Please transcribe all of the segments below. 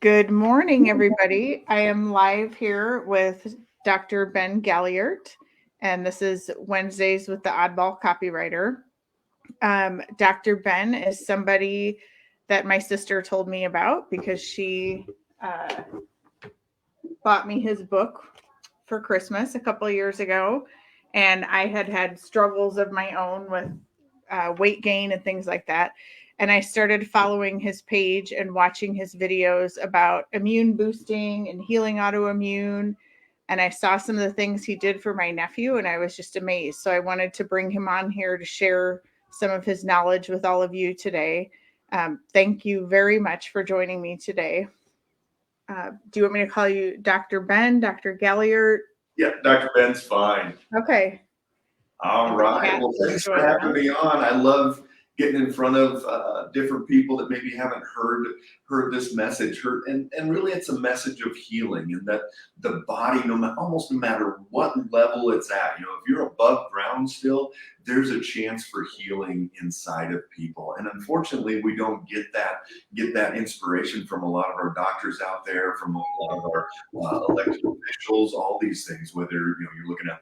Good morning, everybody. I am live here with Dr. Ben Galyardt, and this is Wednesdays with the Oddball Copywriter. Dr. Ben is somebody that my sister told me about because she uh, bought me his book for Christmas a couple of years ago, and I had struggles of my own with weight gain and things like that. And I started following his page and watching his videos about immune boosting and healing autoimmune. And I saw some of the things he did for my nephew, and I was just amazed. So I wanted to bring him on here to share some of his knowledge with all of you today. Thank you very much for joining me today. Do you want me to call you Dr. Ben, Dr. Galyardt? Yeah, Dr. Ben's fine. Okay. All right. Well, thanks for having me on. I love getting in front of different people that maybe haven't heard this message. And really, it's a message of healing, and that the body, almost no matter what level it's at, if you're above ground still, there's a chance for healing inside of people. And unfortunately, we don't get that inspiration from a lot of our doctors out there, from a lot of our elected officials, all these things, whether you're looking at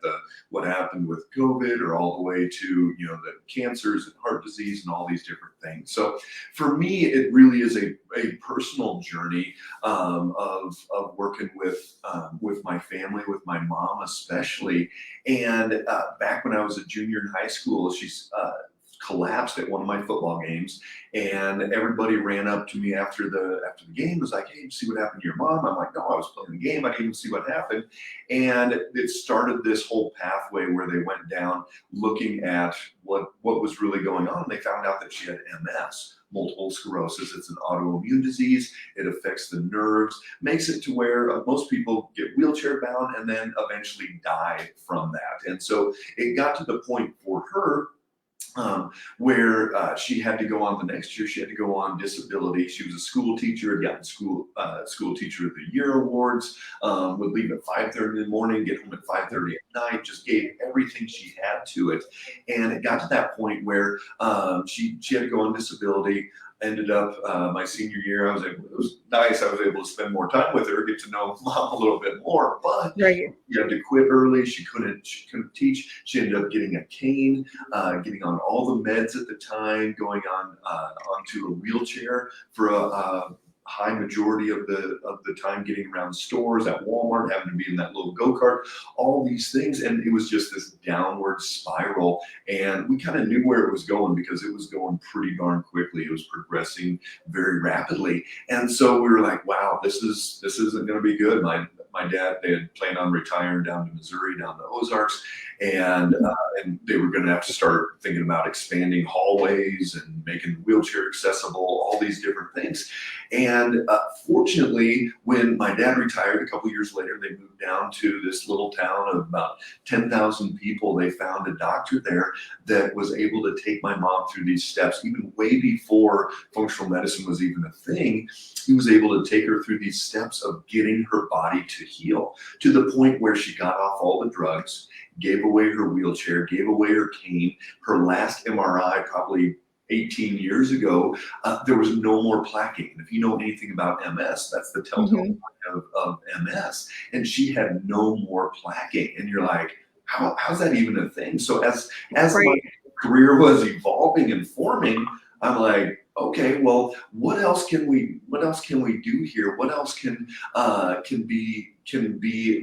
what happened with COVID, or all the way to the cancers and heart disease and all these different things. So for me, it really is a personal journey of working with my family, with my mom especially. And back when I was a junior in high school, she collapsed at one of my football games, and everybody ran up to me after the game, was like, "Hey, see what happened to your mom?" I'm like, "No, I was playing the game. I didn't even see what happened." And it started this whole pathway where they went down looking at what was really going on. They found out that she had MS, multiple sclerosis. It's an autoimmune disease. It affects the nerves, makes it to where most people get wheelchair bound and then eventually die from that. And so it got to the point for her where she had to go on the next year. She had to go on disability. She was a school teacher, had gotten school teacher of the year awards, would leave at 5:30 in the morning, get home at 5:30 at night, just gave everything she had to it. And it got to that point where she had to go on disability. Ended up my senior year, it was nice. I was able to spend more time with her, get to know mom a little bit more, but Right. you had to quit early. She couldn't teach. She ended up getting a cane, getting on all the meds at the time, going on onto a wheelchair for a high majority of the time, getting around stores, at Walmart, having to be in that little go-kart, all these things. And it was just this downward spiral. And we kind of knew where it was going because it was going pretty darn quickly. It was progressing very rapidly. And so we were like, wow, this isn't going to be good. My dad, they had planned on retiring down to Missouri, down the Ozarks, and they were going to have to start thinking about expanding hallways and making the wheelchair accessible, all these different things. And fortunately, when my dad retired a couple years later, they moved down to this little town of about 10,000 people. They found a doctor there that was able to take my mom through these steps, even way before functional medicine was even a thing. He was able to take her through these steps of getting her body to heal, to the point where she got off all the drugs, gave away her wheelchair, gave away her cane. Her last MRI, probably 18 years ago, there was no more plaquing. And if you know anything about MS, that's the telltale sign of MS. And she had no more plaquing. And you're like, how's that even a thing? So as my career was evolving and forming, I'm like, okay, well, what else can we do here? What else can be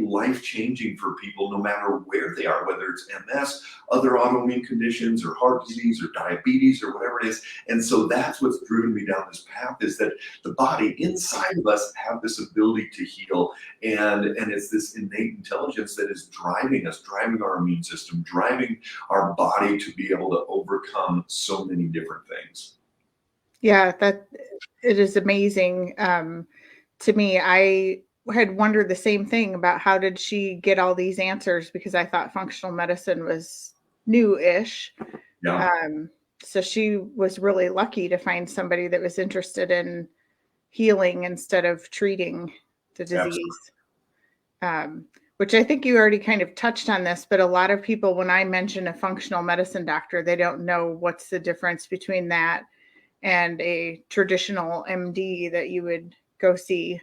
life-changing for people, no matter where they are, whether it's MS, other autoimmune conditions, or heart disease, or diabetes, or whatever it is. And so that's what's driven me down this path, is that the body inside of us have this ability to heal, and it's this innate intelligence that is driving us, driving our immune system, driving our body to be able to overcome so many different things. Yeah, it is amazing. To me, I had wondered the same thing about how did she get all these answers, because I thought functional medicine was new-ish. Yeah. So she was really lucky to find somebody that was interested in healing instead of treating the disease. Which I think you already kind of touched on this, but a lot of people, when I mention a functional medicine doctor, they don't know what's the difference between that and a traditional MD that you would go see.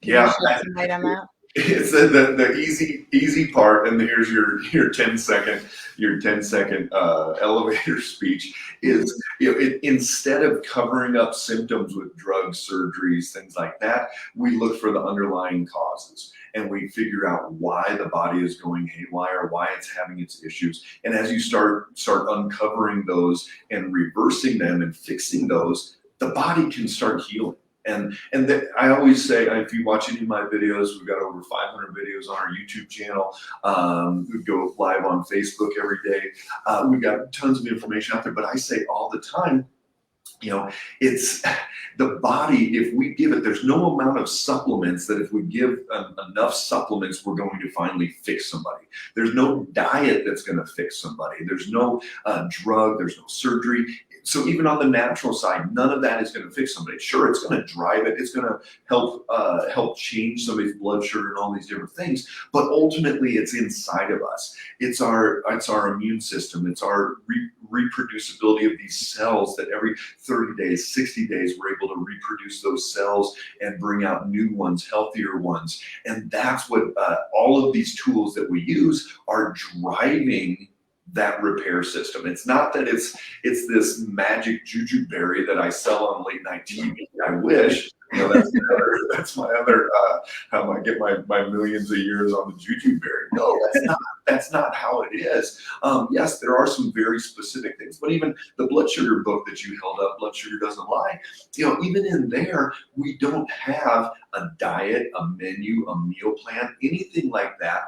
Can Yeah, you shed some light on that? it's the easy part, and here's your 10-second elevator speech is, instead of covering up symptoms with drugs, surgeries, things like that, we look for the underlying causes and we figure out why the body is going haywire, why it's having its issues. And as you start uncovering those and reversing them and fixing those, the body can start healing. And I always say, if you watch any of my videos, we've got over 500 videos on our YouTube channel. We go live on Facebook every day. We've got tons of information out there, but I say all the time, it's the body, if we give it, there's no amount of supplements that if we give enough supplements, we're going to finally fix somebody. There's no diet that's going to fix somebody. There's no drug, there's no surgery. So even on the natural side, none of that is going to fix somebody. Sure, it's going to drive it. It's going to help change somebody's blood sugar and all these different things. But ultimately, it's inside of us. It's our immune system. It's our reproducibility of these cells that every 30 days, 60 days, we're able to reproduce those cells and bring out new ones, healthier ones. And that's what all of these tools that we use are driving that repair system. It's not that it's this magic juju berry that I sell on late night TV. I wish, that's my other how I get my millions of years on the juju berry. No, that's not how it is. Yes, there are some very specific things, but even the blood sugar book that you held up, Blood Sugar Doesn't Lie, even in there, we don't have a diet, a menu, a meal plan, anything like that.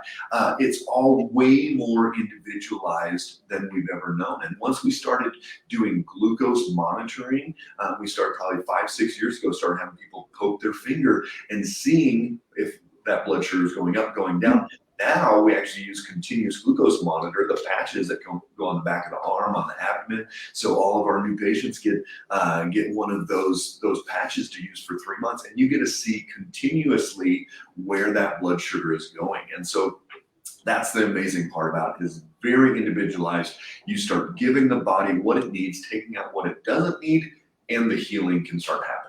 It's all way more individualized than we've ever known. And once we started doing glucose monitoring, we started probably 5-6 years ago, started having people poke their finger and seeing if that blood sugar is going up, going down. Now we actually use continuous glucose monitor, the patches that go on the back of the arm, on the abdomen. So all of our new patients get one of those patches to use for 3 months, and you get to see continuously where that blood sugar is going. And so that's the amazing part about it, is very individualized. You start giving the body what it needs, taking out what it doesn't need, and the healing can start happening.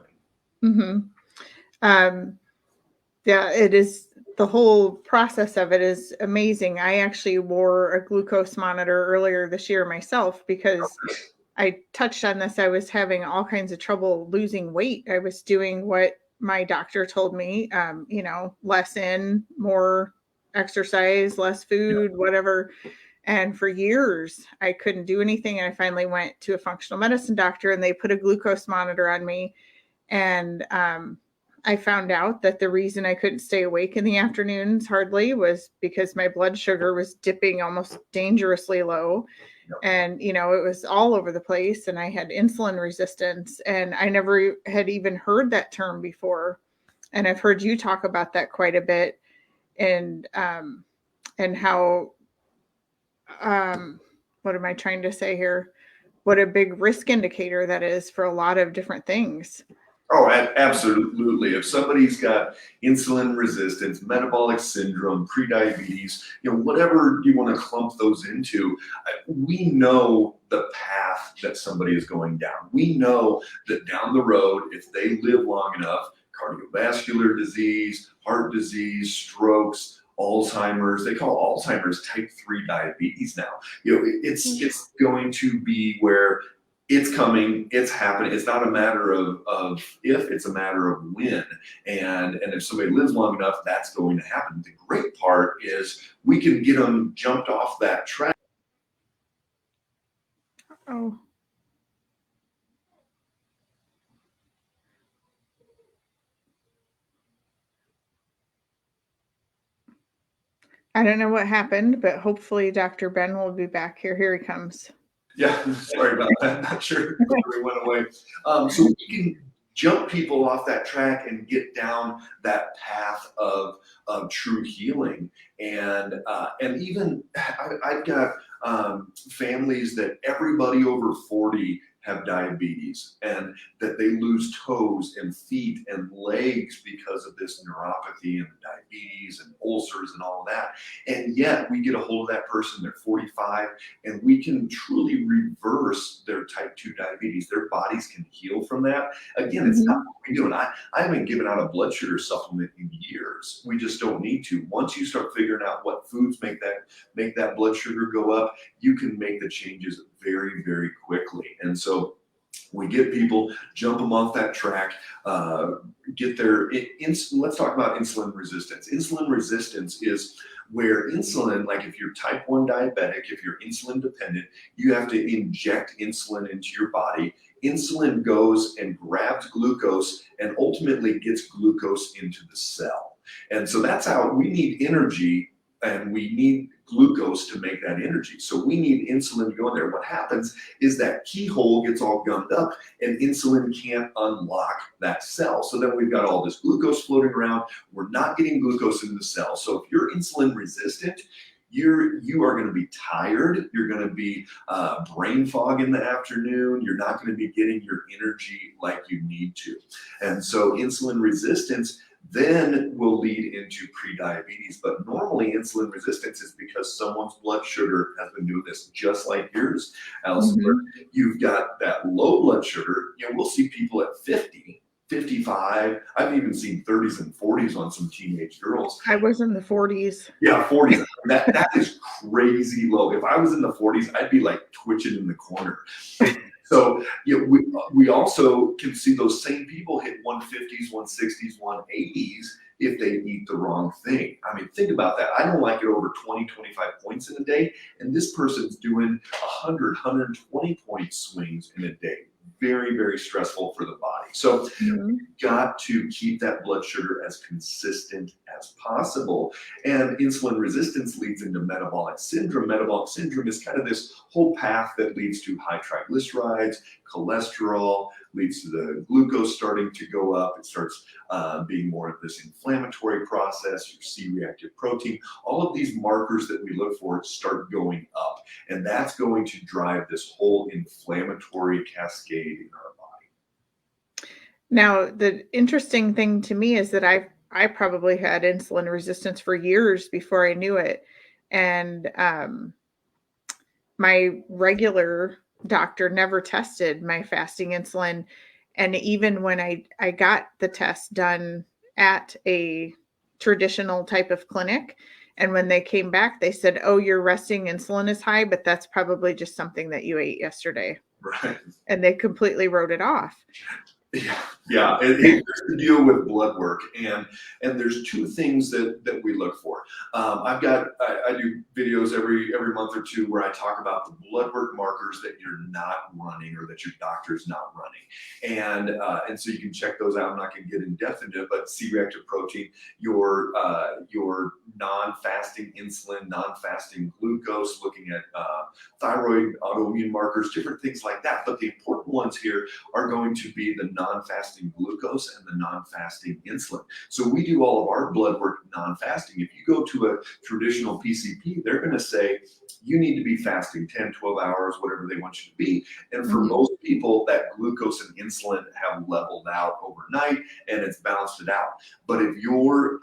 Yeah, it is. The whole process of it is amazing. I actually wore a glucose monitor earlier this year myself because I touched on this. I was having all kinds of trouble losing weight. I was doing what my doctor told me, less in, more exercise, less food, whatever. And for years, I couldn't do anything. And I finally went to a functional medicine doctor and they put a glucose monitor on me. And I found out that the reason I couldn't stay awake in the afternoons hardly was because my blood sugar was dipping almost dangerously low. And, it was all over the place, and I had insulin resistance, and I never had even heard that term before. And I've heard you talk about that quite a bit, and how, what am I trying to say here? What a big risk indicator that is for a lot of different things. Oh, absolutely. If somebody's got insulin resistance, metabolic syndrome, prediabetes, whatever you want to clump those into, we know the path that somebody is going down. We know that down the road, if they live long enough, cardiovascular disease, heart disease, strokes, Alzheimer's, they call Alzheimer's type 3 diabetes now. It's going to be where it's coming, it's happening. It's not a matter of if, it's a matter of when. And if somebody lives long enough, that's going to happen. The great part is we can get them jumped off that track. Oh. I don't know what happened, but hopefully Dr. Ben will be back here. Here he comes. Yeah, sorry about that. Not sure we went away. So we can jump people off that track and get down that path of true healing. And even I've got families that everybody over 40 have diabetes, and that they lose toes and feet and legs because of this neuropathy and diabetes and ulcers and all of that. And yet we get a hold of that person, they're 45, and we can truly reverse their type 2 diabetes. Their bodies can heal from that. Again, it's not what we do. And I haven't given out a blood sugar supplement in years. We just don't need to. Once you start figuring out what foods make that blood sugar go up, you can make the changes very, very quickly. And so we get people, jump them off that track, get their let's talk about insulin resistance. Insulin resistance is where insulin, like if you're type 1 diabetic, if you're insulin dependent, you have to inject insulin into your body. Insulin goes and grabs glucose and ultimately gets glucose into the cell. And so that's how we need energy, and we need glucose to make that energy. So we need insulin to go in there. What happens is that keyhole gets all gummed up and insulin can't unlock that cell. So then we've got all this glucose floating around. We're not getting glucose into the cell. So if you're insulin resistant, you are going to be tired. You're going to be brain fog in the afternoon. You're not going to be getting your energy like you need to. And so insulin resistance then will lead into prediabetes. But normally insulin resistance is because someone's blood sugar has been doing this, just like yours, Alison. You've got that low blood sugar. We'll see people at 50, 55. I've even seen 30s and 40s on some teenage girls. I was in the 40s. Yeah, 40s. That is crazy low. If I was in the 40s, I'd be like twitching in the corner. So we also can see those same people hit 150s, 160s, 180s if they eat the wrong thing. I mean, think about that. I don't like it over 20, 25 points in a day. And this person's doing 100, 120 point swings in a day. Very, very stressful for the body. So you've got to keep that blood sugar as consistent as possible. And insulin resistance leads into metabolic syndrome. Metabolic syndrome is kind of this whole path that leads to high triglycerides, cholesterol, leads to the glucose starting to go up. It starts being more of this inflammatory process, your C-reactive protein. All of these markers that we look for start going up. And that's going to drive this whole inflammatory cascade in our body. Now, the interesting thing to me is that I probably had insulin resistance for years before I knew it. And my regular doctor never tested my fasting insulin. And even when I got the test done at a traditional type of clinic, and when they came back, they said, "Oh, your resting insulin is high, but that's probably just something that you ate yesterday." Right. And they completely wrote it off. Yeah. Here's the deal with blood work, and there's two things that we look for. I do videos every month or two where I talk about the blood work markers that you're not running or that your doctor's not running, and so you can check those out. I'm not going to get in depth into it, but C-reactive protein, your non-fasting insulin, non-fasting glucose, looking at thyroid, autoimmune markers, different things like that. But the important ones here are going to be the non-fasting glucose and the non-fasting insulin. So we do all of our blood work non-fasting. If you go to a traditional PCP, they're going to say you need to be fasting 10, 12 hours, whatever they want you to be. And for most people, that glucose and insulin have leveled out overnight and it's balanced it out. But if you're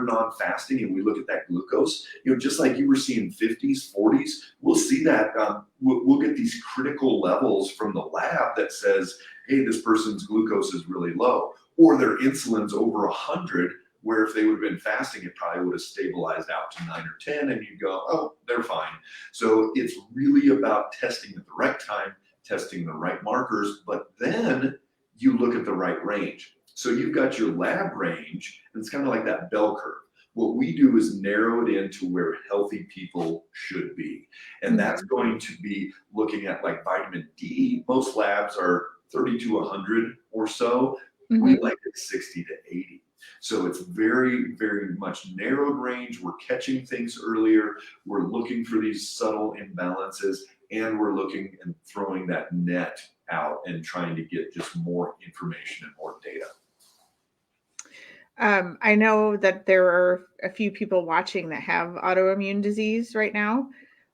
non-fasting and we look at that glucose, just like you were seeing 50s, 40s, we'll see that we'll get these critical levels from the lab that says, hey, this person's glucose is really low, or their insulin's over 100, where if they would have been fasting, it probably would have stabilized out to 9 or 10, and you go, oh, they're fine. So it's really about testing at the right time, testing the right markers, but then you look at the right range. So you've got your lab range, and it's kind of like that bell curve. What we do is narrow it into where healthy people should be. And that's going to be looking at like vitamin D. Most labs are 30 to 100 or so. We like it 60 to 80. So it's very, very much narrowed range. We're catching things earlier. We're looking for these subtle imbalances, and we're looking and throwing that net out and trying to get just more information and more data. I know that there are a few people watching that have autoimmune disease right now.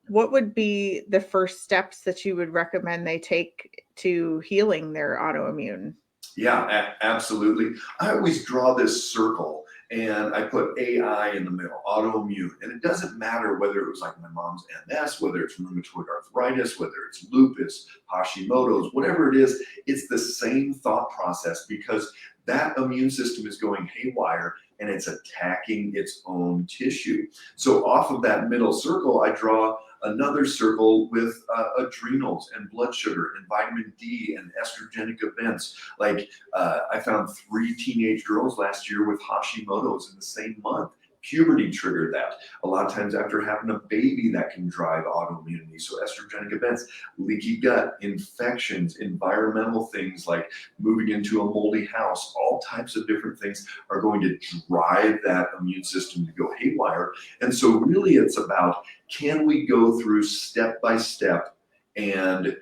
what would be the first steps that you would recommend they take to healing their autoimmune? Yeah, absolutely. I always draw this circle and I put AI in the middle, autoimmune. And it doesn't matter whether it was like my mom's MS, whether it's rheumatoid arthritis, whether it's lupus, Hashimoto's, whatever it is, it's the same thought process because that immune system is going haywire and it's attacking its own tissue. So off of that middle circle, I draw another circle with adrenals and blood sugar and vitamin D and estrogenic events. Like I found 3 teenage girls last year with Hashimoto's in the same month. Puberty triggered that. A lot of times after having a baby, that can drive autoimmunity. So estrogenic events, leaky gut, infections, environmental things like moving into a moldy house, all types of different things are going to drive that immune system to go haywire. And so really it's about, can we go through step by step and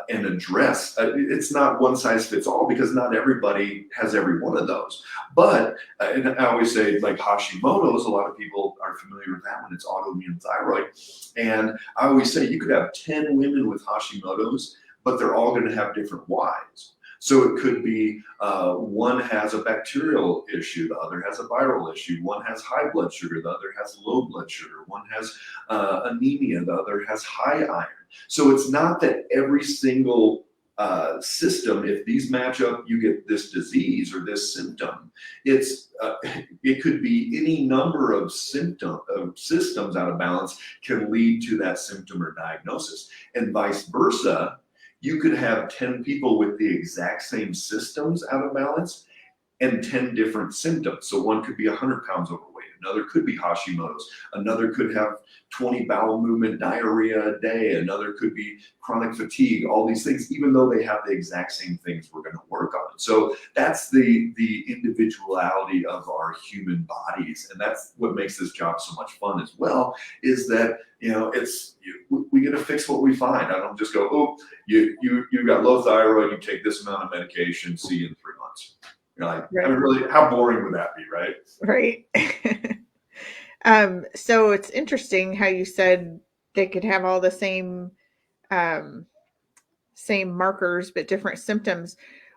address, it's not one size fits all because not everybody has every one of those. But, and I always say like Hashimoto's, a lot of people are familiar with that one, it's autoimmune thyroid. And I always say you could have 10 women with Hashimoto's, but they're all going to have different whys. So it could be one has a bacterial issue, the other has a viral issue, one has high blood sugar, the other has low blood sugar, one has anemia, the other has high iron. So it's not that every single system, if these match up, you get this disease or this symptom. It could be any number of systems out of balance can lead to that symptom or diagnosis, and vice versa. You could have 10 people with the exact same systems out of balance and 10 different symptoms. So one could be 100 pounds overweight, another could be Hashimoto's, another could have 20 bowel movement diarrhea a day, another could be chronic fatigue, all these things, even though they have the exact same things we're going to work on. So that's the individuality of our human bodies. And that's what makes this job so much fun as well, is that, we get to fix what we find. I don't just go, oh, you got low thyroid, you take this amount of medication, see you in 3 months. You're like, right. I mean, really, how boring would that be, right? Right. So it's interesting how you said they could have all the same markers, but different symptoms.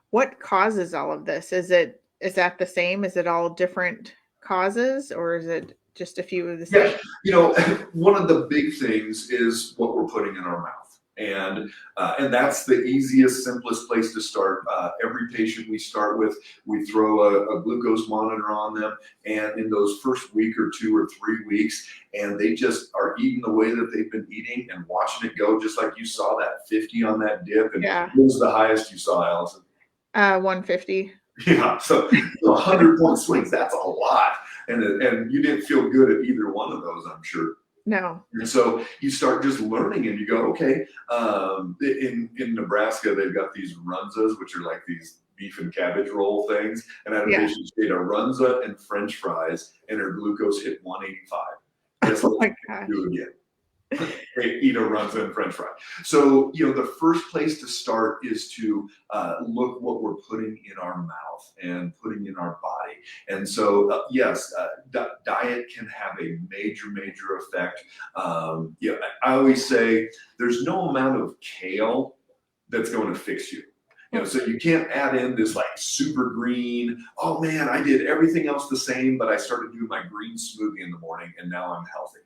What causes all of this? Is that the same? Is it all different causes, or is it just a few of the same? Yeah, one of the big things is what we're putting in our mouth. And that's the easiest, simplest place to start. Every patient we start with, we throw a glucose monitor on them. And in those first week or 2 or 3 weeks, and they just are eating the way that they've been eating and watching it go, just like you saw that 50 on that dip. And what was the highest you saw, Alison? 150. Yeah, so 100-point swings, that's a lot. And you didn't feel good at either one of those, I'm sure. No. And so you start just learning and you go, okay, in Nebraska, they've got these runzas, which are like these beef and cabbage roll things. And I had a patient ate a runza and French fries and her glucose hit 185. Guess what do again? Eat a runza and French fry. So, the first place to start is to look what we're putting in our mouth and putting in our body. And so, yes, diet can have a major, major effect. I always say there's no amount of kale that's going to fix you. So you can't add in this like super green, oh man, I did everything else the same, but I started doing my green smoothie in the morning and now I'm healthy.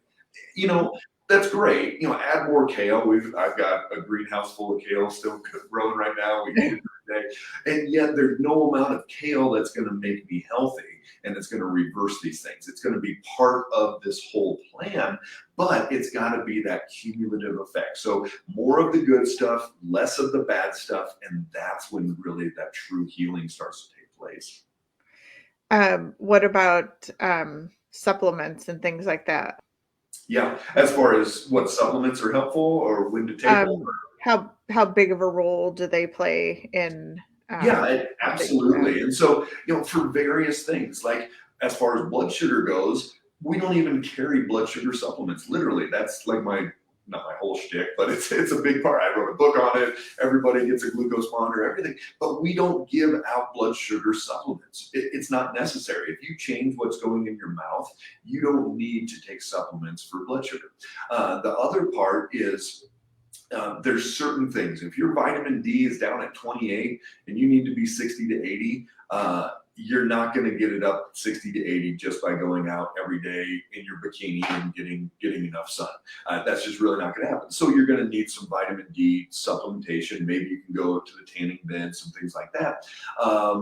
That's great. Add more kale. I've got a greenhouse full of kale still growing right now. We eat it every day. And yet there's no amount of kale that's going to make me healthy and it's going to reverse these things. It's going to be part of this whole plan, but it's got to be that cumulative effect. So more of the good stuff, less of the bad stuff. And that's when really that true healing starts to take place. What about supplements and things like that? Yeah, as far as what supplements are helpful or when to take them. How big of a role do they play in? Absolutely. And so, for various things, like as far as blood sugar goes, we don't even carry blood sugar supplements. Literally, that's like my not my whole shtick, but it's a big part. I wrote a book on it. Everybody gets a glucose monitor, everything. But we don't give out blood sugar supplements. It's not necessary. If you change what's going in your mouth, you don't need to take supplements for blood sugar. The other part is there's certain things. If your vitamin D is down at 28 and you need to be 60 to 80, you're not going to get it up 60 to 80 just by going out every day in your bikini and getting enough sun. That's just really not going to happen. So you're going to need some vitamin D supplementation. Maybe you can go to the tanning bed, some things like that.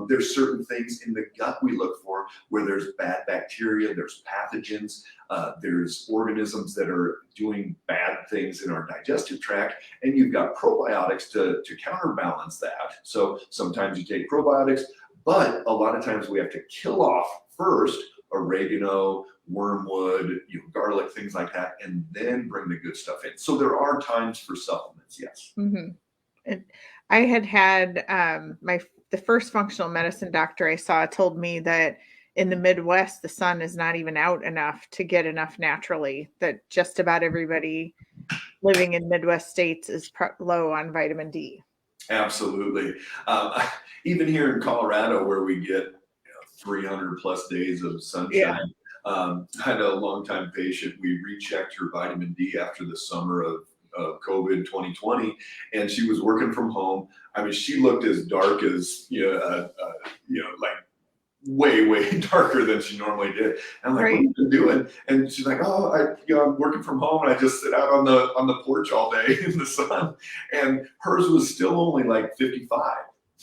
There's certain things in the gut we look for where there's bad bacteria, there's pathogens, there's organisms that are doing bad things in our digestive tract, and you've got probiotics to counterbalance that. So sometimes you take probiotics, but a lot of times we have to kill off first oregano, wormwood, garlic, things like that, and then bring the good stuff in. So there are times for supplements, yes. Mm-hmm. I had the first functional medicine doctor I saw told me that in the Midwest, the sun is not even out enough to get enough naturally, that just about everybody living in Midwest states is low on vitamin D. Absolutely. Even here in Colorado, where we get 300 plus days of sunshine, I had a longtime patient. We rechecked her vitamin D after the summer of COVID 2020, and she was working from home. I mean, she looked as dark as, like way darker than she normally did. And I'm like, what have you been doing? And she's like, I'm working from home and I just sit out on the porch all day in the sun. And hers was still only like 55.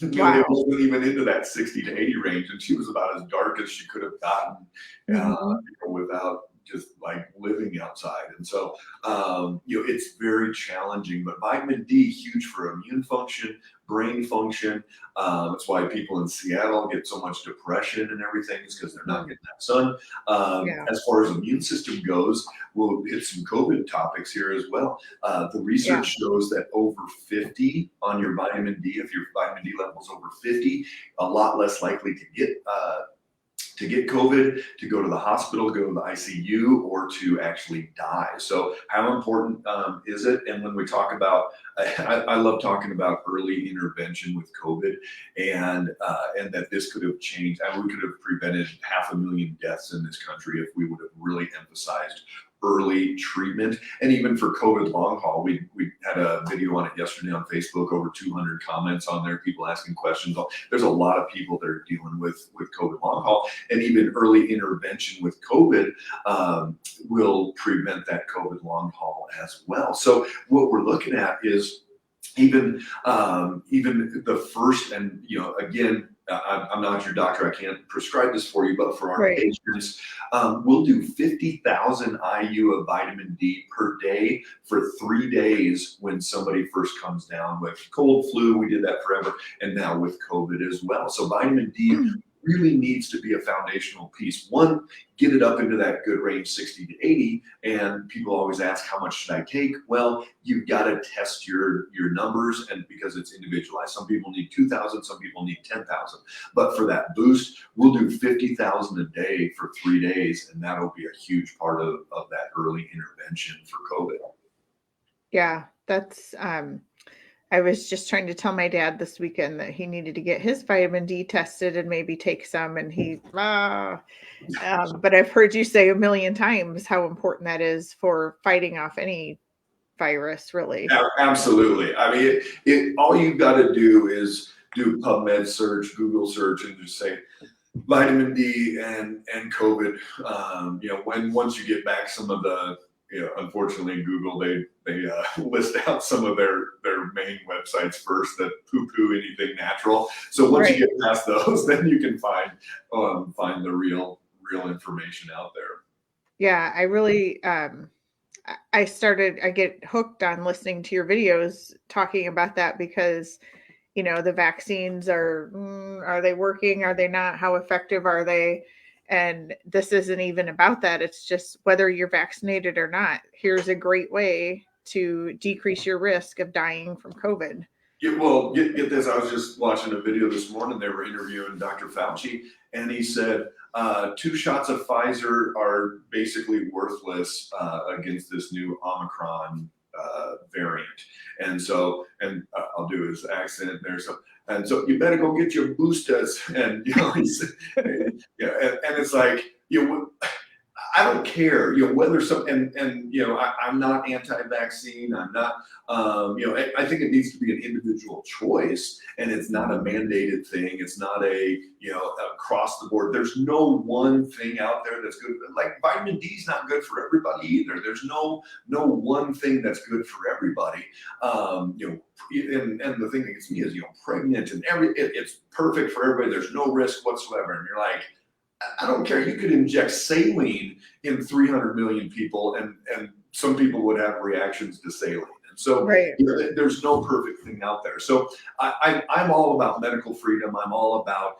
Wow. It wasn't even into that 60 to 80 range, and she was about as dark as she could have gotten without just like living outside. And so, it's very challenging, but vitamin D, huge for immune function, brain function. That's why people in Seattle get so much depression and everything, is because they're not getting that sun. As far as immune system goes, we'll hit some COVID topics here as well. The research shows that over 50 on your vitamin D, if your vitamin D level is over 50, a lot less likely to get COVID, to go to the hospital, go to the ICU, or to actually die. So how important is it? And when we talk about, I love talking about early intervention with COVID, and that this could have changed, and we could have prevented 500,000 deaths in this country if we would have really emphasized early treatment. And even for COVID long haul, we had a video on it yesterday on Facebook, over 200 comments on there, people asking questions. There's a lot of people that are dealing with COVID long haul, and even early intervention with COVID will prevent that COVID long haul as well. So what we're looking at is even the first, and again, I'm not your doctor, I can't prescribe this for you, but for our patients, we'll do 50,000 IU of vitamin D per day for 3 days when somebody first comes down with cold, flu. We did that forever, and now with COVID as well. So vitamin D really needs to be a foundational piece. One, get it up into that good range, 60 to 80. And people always ask, how much should I take? Well, you've got to test your numbers, and because it's individualized. Some people need 2,000, some people need 10,000. But for that boost, we'll do 50,000 a day for 3 days, and that'll be a huge part of that early intervention for COVID. Yeah, that's I was just trying to tell my dad this weekend that he needed to get his vitamin D tested and maybe take some, and but I've heard you say a million times how important that is for fighting off any virus, really. Absolutely. I mean, all you've got to do is do PubMed search, Google search, and just say vitamin D and COVID. Once you get back some of the, unfortunately, Google, they list out some of their main websites first that poo-poo anything natural. So once you get past those, then you can find the real information out there. Yeah, I really, I get hooked on listening to your videos talking about that, because the vaccines are they working? Are they not? How effective are they? And this isn't even about that. It's just whether you're vaccinated or not. Here's a great way to decrease your risk of dying from COVID. Get this. I was just watching a video this morning. They were interviewing Dr. Fauci, and he said 2 shots of Pfizer are basically worthless against this new Omicron variant. And so, I'll do his accent there. So you better go get your boosters. And, and it's like, I don't care, whether I'm not anti-vaccine. I'm not, I think it needs to be an individual choice, and it's not a mandated thing. It's not across the board. There's no one thing out there that's good. Like vitamin D is not good for everybody either. There's no one thing that's good for everybody. And the thing that gets me is, pregnant and it's perfect for everybody. There's no risk whatsoever. And you're like, I don't care. You could inject saline in 300 million people, and some people would have reactions to saline. And so there's no perfect thing out there. So I'm all about medical freedom. I'm all about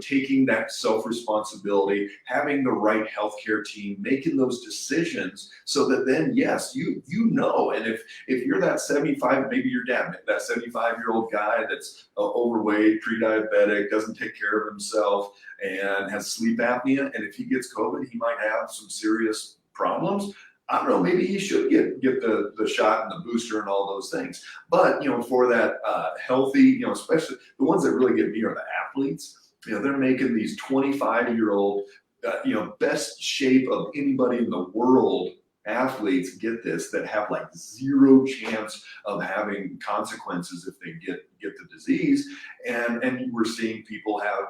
taking that self-responsibility, having the right healthcare team, making those decisions, so that then, yes, and if you're that 75, maybe your dad, that 75-year-old guy that's overweight, pre-diabetic, doesn't take care of himself, and has sleep apnea, and if he gets COVID, he might have some serious problems. I don't know, maybe he should get the shot and the booster and all those things. But, for that healthy, especially the ones that really get me are the athletes. They're making these 25-year-old, best shape of anybody in the world athletes, get this, that have like zero chance of having consequences if they get the disease. And we're seeing people have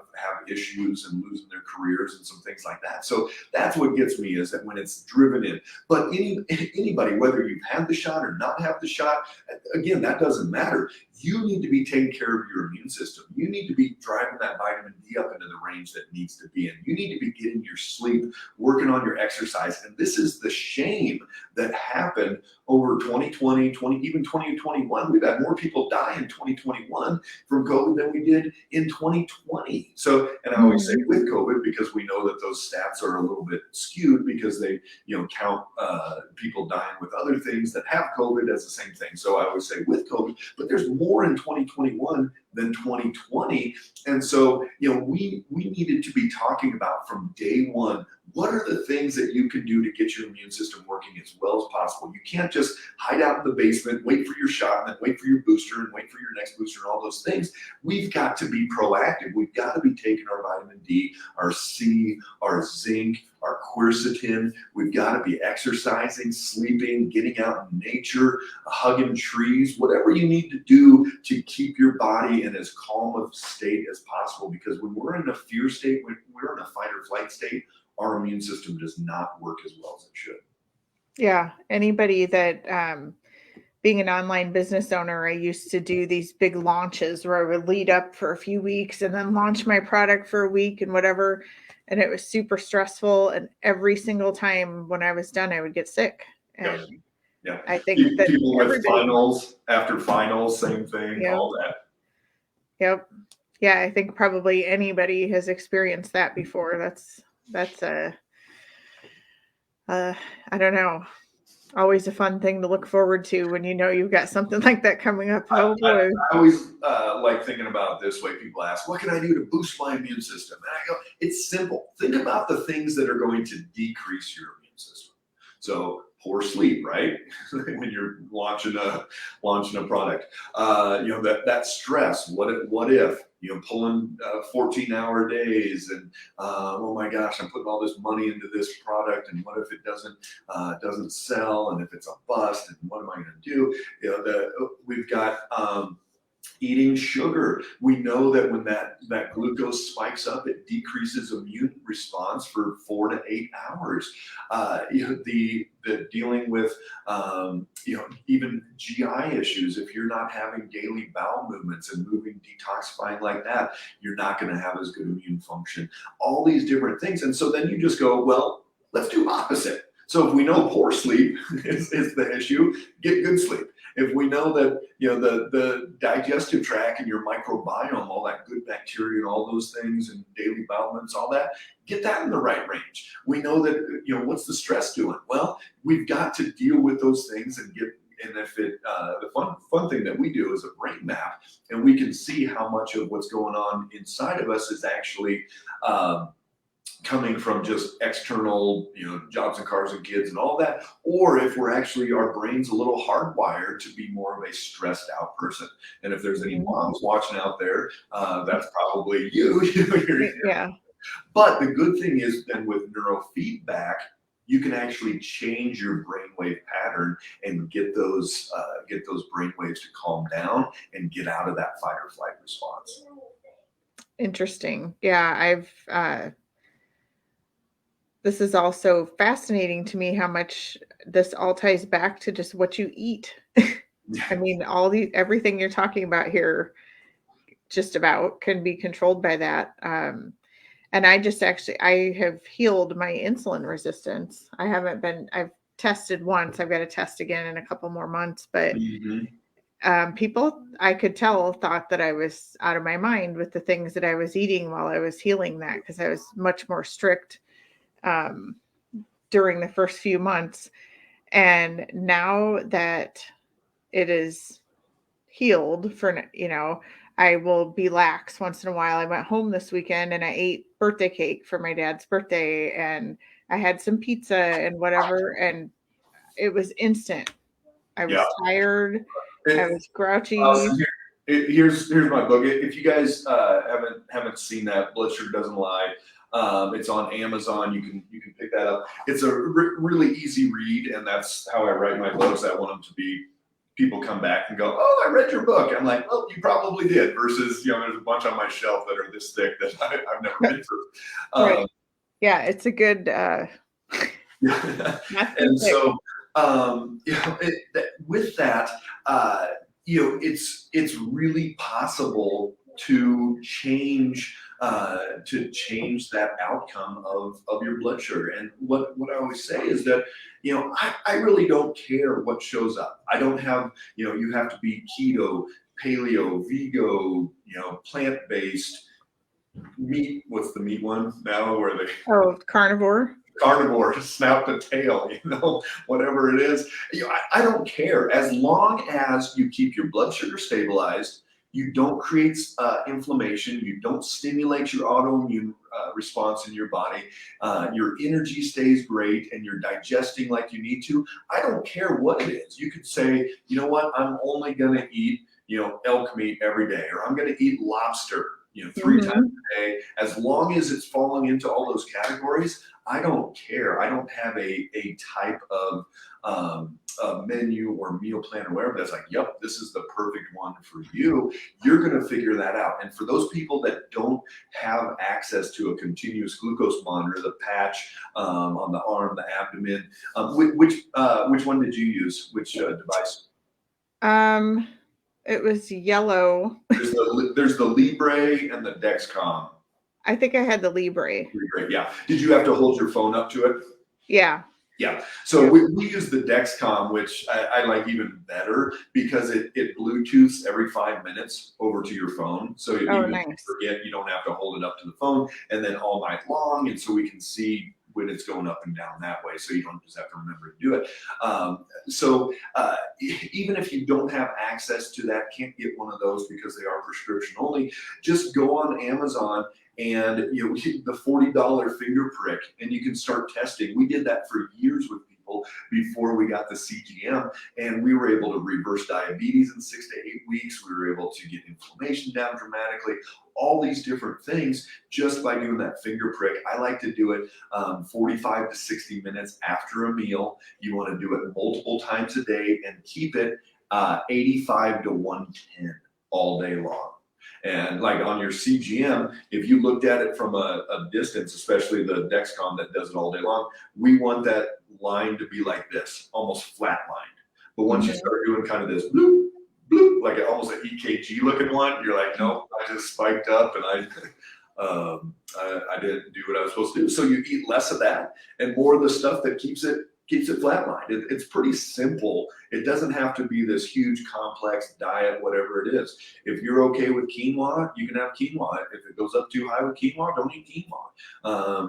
issues and losing their careers and some things like that. So that's what gets me, is that when it's driven in. But anybody, whether you've had the shot or not have the shot, again, that doesn't matter. You need to be taking care of your immune system. You need to be driving that vitamin D up into the range that needs to be in. You need to be getting your sleep, working on your exercise. And this is the shame that happened over 2020, even 2021. We've had more people die in 2021 from COVID than we did in 2020. So, and I always say with COVID, because we know that those stats are a little bit skewed, because they, count people dying with other things that have COVID as the same thing. So I always say with COVID, but there's more in 2021 than 2020. And so, we needed to be talking about from day one, what are the things that you can do to get your immune system working as well as possible? You can't just hide out in the basement, wait for your shot, and then wait for your booster, and wait for your next booster, and all those things. We've got to be proactive. We've got to be taking our vitamin D, our C, our zinc, our quercetin. We've got to be exercising, sleeping, getting out in nature, hugging trees, whatever you need to do to keep your body in as calm a state as possible. Because when we're in a fear state, when we're in a fight or flight state, our immune system does not work as well as it should. Yeah. Anybody that, being an online business owner, I used to do these big launches where I would lead up for a few weeks and then launch my product for a week and whatever. And it was super stressful. And every single time when I was done, I would get sick. And yeah. I think that people with finals after finals, same thing, all that. Yep. Yeah. I think probably anybody has experienced that before. That's I don't know, always a fun thing to look forward to when you've got something like that coming up. Oh boy. I always like thinking about it this way. People ask, what can I do to boost my immune system? And I go, it's simple. Think about the things that are going to decrease your immune system. So poor sleep, right? When you're launching a product, that stress. What if pulling 14-hour days, and oh my gosh, I'm putting all this money into this product, and what if it doesn't sell, and if it's a bust, and what am I going to do? We've got eating sugar. We know that when that glucose spikes up, it decreases immune response for 4 to 8 hours. The dealing with even GI issues. If you're not having daily bowel movements and moving, detoxifying like that, you're not going to have as good immune function. All these different things, and so then you just go, well, let's do opposite. So if we know poor sleep is the issue, get good sleep. If we know that the digestive tract and your microbiome, all that good bacteria and all those things, and daily bowel movements, all that, get that in the right range. We know that what's the stress doing? Well, we've got to deal with those things and get. And if the fun thing that we do is a brain map, and we can see how much of what's going on inside of us is actually coming from just external, jobs and cars and kids and all that, or if we're actually, our brain's a little hardwired to be more of a stressed out person. And if there's any moms watching out there, that's probably you. Yeah. But the good thing is then with neurofeedback, you can actually change your brainwave pattern and get those brainwaves to calm down and get out of that fight or flight response. Interesting. Yeah, this is also fascinating to me how much this all ties back to just what you eat. I mean, everything you're talking about here just about can be controlled by that. And I have healed my insulin resistance. I've tested once. I've got to test again in a couple more months, but people, I could tell, thought that I was out of my mind with the things that I was eating while I was healing that, because I was much more strict during the first few months. And now that it is healed, I will be lax once in a while. I went home this weekend and I ate birthday cake for my dad's birthday, and I had some pizza and whatever, and it was instant. I was tired. I was grouchy. Here's my book. If you guys haven't seen that, Blood Sugar Doesn't Lie, it's on Amazon. You can pick that up. It's a really easy read, and that's how I write my books. I want them to be, people come back and go, "Oh, I read your book." I'm like, "Well, you probably did." Versus, there's a bunch on my shelf that are this thick that I've never been through. Right. Yeah, it's a good. And so, with that, it's really possible to change that outcome of your blood sugar. And what I always say is that, I really don't care what shows up. I don't have, you have to be keto, paleo, vegan, plant-based, meat. What's the meat one now? Where they carnivore, snout to tail, whatever it is. I don't care, as long as you keep your blood sugar stabilized. You don't create inflammation. You don't stimulate your autoimmune response in your body. Your energy stays great, and you're digesting like you need to. I don't care what it is. You could say, you know what, I'm only going to eat, elk meat every day, or I'm going to eat lobster, 3 times a day. As long as it's falling into all those categories, I don't care. I don't have a type of a menu or meal plan or whatever that's like, yep, this is the perfect one for you. You're going to figure that out. And for those people that don't have access to a continuous glucose monitor, the patch on the arm, the abdomen, which one did you use? Which device? It was yellow. There's the Libre and the Dexcom. I think I had the Libre. Yeah. Did you have to hold your phone up to it? Yeah. Yeah. So we use the Dexcom, which I like even better because it Bluetooths every 5 minutes over to your phone. So if you forget, you don't have to hold it up to the phone and then all night long. And so we can see when it's going up and down that way. So you don't just have to remember to do it. Even if you don't have access to that, can't get one of those because they are prescription only, just go on Amazon and the $40 finger prick, and you can start testing. We did that for years with people before we got the CGM, and we were able to reverse diabetes in 6 to 8 weeks. We were able to get inflammation down dramatically, all these different things just by doing that finger prick. I like to do it 45 to 60 minutes after a meal. You want to do it multiple times a day and keep it 85 to 110 all day long. And like on your CGM, if you looked at it from a distance, especially the Dexcom that does it all day long, we want that line to be like this, almost flat lined. But once you start doing kind of this bloop, bloop, like almost an EKG looking one, you're like, nope, I just spiked up and I didn't do what I was supposed to do. So you eat less of that and more of the stuff that keeps it flatlined. It's pretty simple. It doesn't have to be this huge complex diet, whatever it is. If you're okay with quinoa, you can have quinoa. If it goes up too high with quinoa, don't eat quinoa.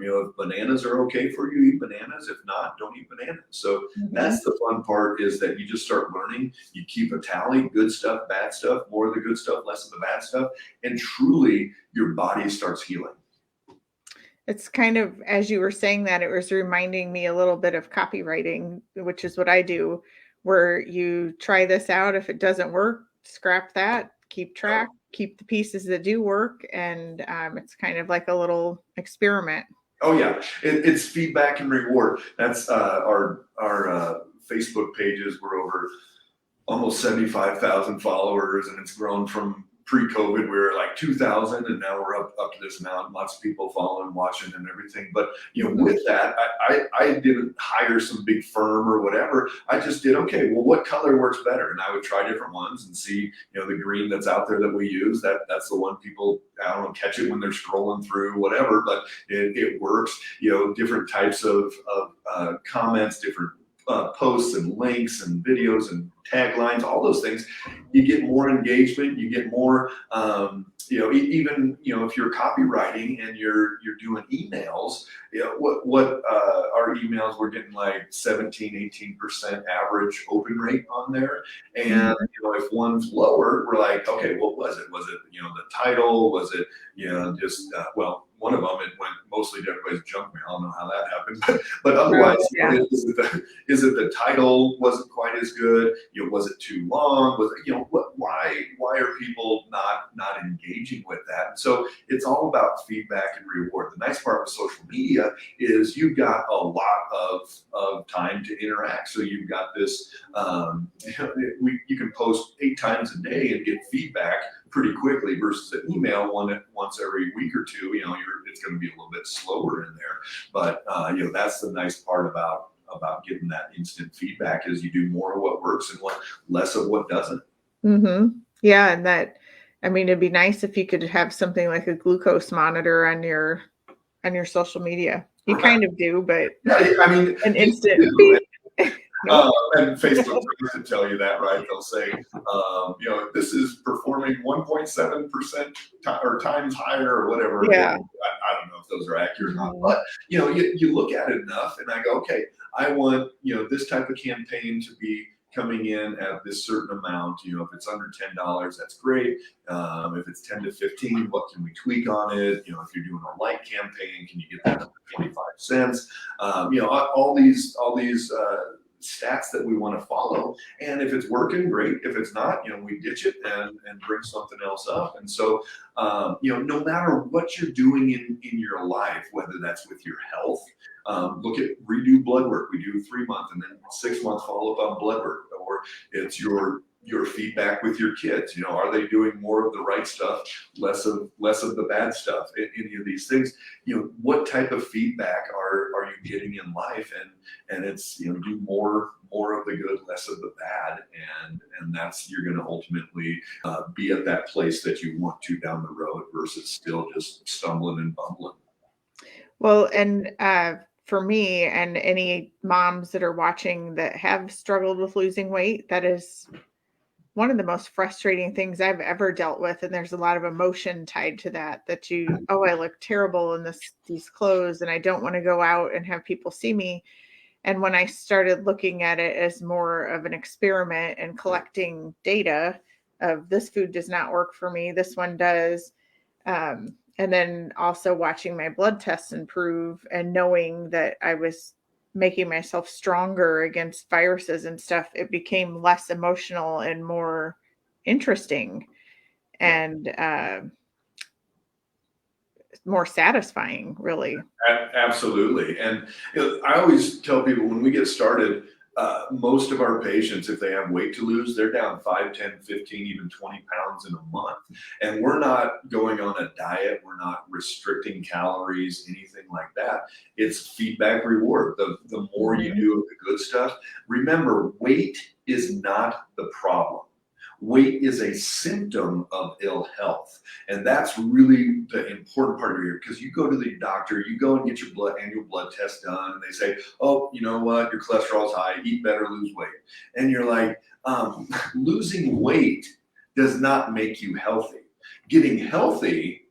If bananas are okay for you, eat bananas. If not, don't eat bananas. So that's the fun part, is that you just start learning. You keep a tally, good stuff, bad stuff, more of the good stuff, less of the bad stuff, and truly your body starts healing. It's kind of, as you were saying that, it was reminding me a little bit of copywriting, which is what I do, where you try this out. If it doesn't work, scrap that, keep track, keep the pieces that do work. And it's kind of like a little experiment. Oh yeah, it's feedback and reward. That's our Facebook pages. We're over almost 75,000 followers, and it's grown from pre-COVID. We were like 2,000, and now we're up to this amount. Lots of people following, watching, and everything. But with that, I didn't hire some big firm or whatever. I just did, okay, well, what color works better? And I would try different ones and see, the green that's out there that we use. That's the one people, I don't know, catch it when they're scrolling through, whatever. But it works. Different types of comments, different posts and links and videos and taglines, all those things. You get more engagement, you get more, even if you're copywriting and you're doing emails, what our emails, we're getting like 17-18% average open rate on there. And if one's lower, we're like, okay, what was it? Was it the title? Was it just one of them, it went mostly to everybody's junk mail. I don't know how that happened, but otherwise, is it the title wasn't quite as good? Was it too long? Was it, why are people not engaging with that? And so it's all about feedback and reward. The nice part with social media is you've got a lot of time to interact. So you've got this, you can post 8 times a day and get feedback pretty quickly versus an email once every week or two. It's going to be a little bit slower in there, but that's the nice part about getting that instant feedback is you do more of what works and less of what doesn't. Yeah, and it'd be nice if you could have something like a glucose monitor on your social media. You kind of do, but an instant. And Facebook doesn't tell you that, right? They'll say, this is performing 1.7% or times higher or whatever. Yeah. I don't know if those are accurate or not, but you look at it enough, and I go, okay, I want this type of campaign to be coming in at this certain amount. If it's under $10, that's great. If it's 10 to 15, what can we tweak on it? If you're doing a light campaign, can you get that to 25 cents? All these stats that we want to follow, and if it's working, great. If it's not, we ditch it and bring something else up. And so no matter what you're doing in your life, whether that's with your health, look at redo blood work. We do 3 months and then 6 months follow up on blood work, or it's your feedback with your kids. Are they doing more of the right stuff, less of the bad stuff? Any of these things, what type of feedback are you getting in life? And it's do more of the good, less of the bad, and that's, you're going to ultimately be at that place that you want to down the road versus still just stumbling and bumbling. Well, and for me and any moms that are watching that have struggled with losing weight, that is one of the most frustrating things I've ever dealt with. And there's a lot of emotion tied to that I look terrible in these clothes and I don't want to go out and have people see me. And when I started looking at it as more of an experiment and collecting data of this food does not work for me, this one does. And then also watching my blood tests improve and knowing that I was making myself stronger against viruses and stuff, it became less emotional and more interesting and more satisfying, really. Absolutely. And I always tell people when we get started, most of our patients, if they have weight to lose, they're down 5, 10, 15, even 20 pounds in a month. And we're not going on a diet. We're not restricting calories, anything like that. It's feedback reward. The more you do of the good stuff, remember, weight is not the problem. Weight is a symptom of ill health. And that's really the important part of it, because you go to the doctor, you go and get your annual blood test done, and they say, oh, you know what, your cholesterol's high, eat better, lose weight. And you're like, losing weight does not make you healthy. Getting healthy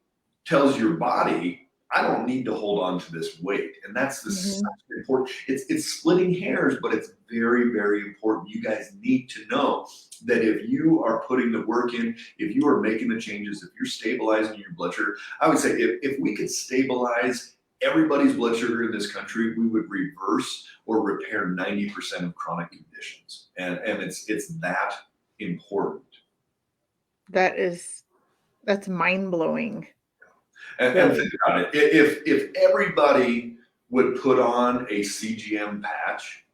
tells your body, I don't need to hold on to this weight. And that's the important. It's splitting hairs, but it's very, very important. You guys need to know that if you are putting the work in, if you are making the changes, if you're stabilizing your blood sugar, I would say if we could stabilize everybody's blood sugar in this country, we would reverse or repair 90% of chronic conditions. And it's that important. That's mind-blowing. And think about it. If everybody would put on a CGM patch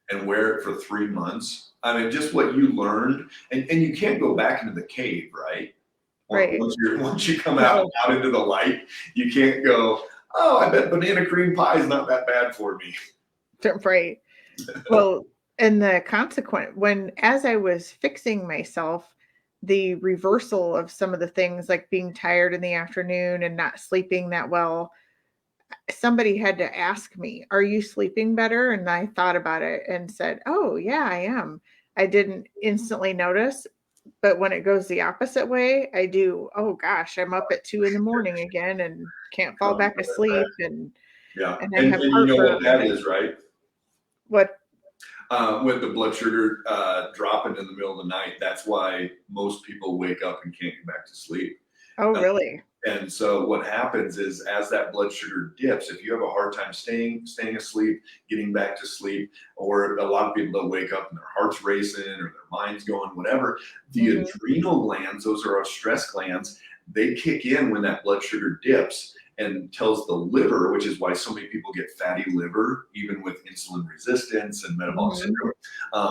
and wear it for 3 months, I mean, just what you learned, and you can't go back into the cave, right? Right. Once you come out into the light, you can't go, oh, I bet banana cream pie is not that bad for me. Right. Well, and the consequence, as I was fixing myself, the reversal of some of the things like being tired in the afternoon and not sleeping that well, somebody had to ask me, are you sleeping better? And I thought about it and said, oh, yeah, I am. I didn't instantly notice, but when it goes the opposite way, I do. Oh gosh, I'm up at 2 a.m. again and can't fall back asleep. And and I have you know what that is, right? What? With the blood sugar dropping in the middle of the night, that's why most people wake up and can't get back to sleep. Oh, really? And so what happens is, as that blood sugar dips, if you have a hard time staying asleep, getting back to sleep, or a lot of people that wake up and their heart's racing or their mind's going, whatever, the adrenal glands, those are our stress glands, they kick in when that blood sugar dips and tells the liver, which is why so many people get fatty liver, even with insulin resistance and metabolic syndrome,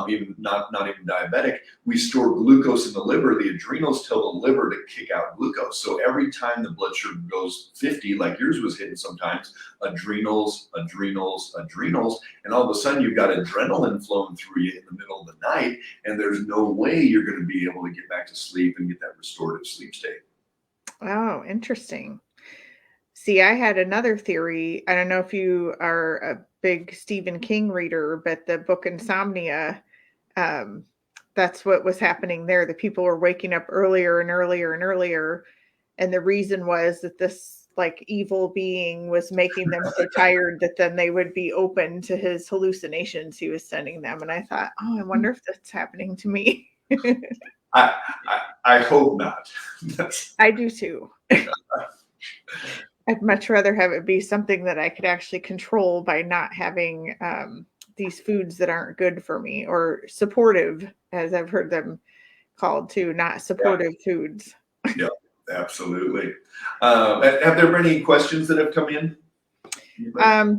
even not even diabetic. We store glucose in the liver. The adrenals tell the liver to kick out glucose. So every time the blood sugar goes 50, like yours was hitting sometimes, adrenals, and all of a sudden you've got adrenaline flowing through you in the middle of the night, and there's no way you're going to be able to get back to sleep and get that restorative sleep state. Oh, interesting. See, I had another theory. I don't know if you are a big Stephen King reader, but the book Insomnia, that's what was happening there. The people were waking up earlier and earlier and earlier. And the reason was that this like evil being was making them so tired that then they would be open to his hallucinations he was sending them. And I thought, oh, I wonder if that's happening to me. I hope not. I do too. I'd much rather have it be something that I could actually control by not having these foods that aren't good for me, or supportive, as I've heard them called too, not supportive foods. Yeah, absolutely. Have there been any questions that have come in?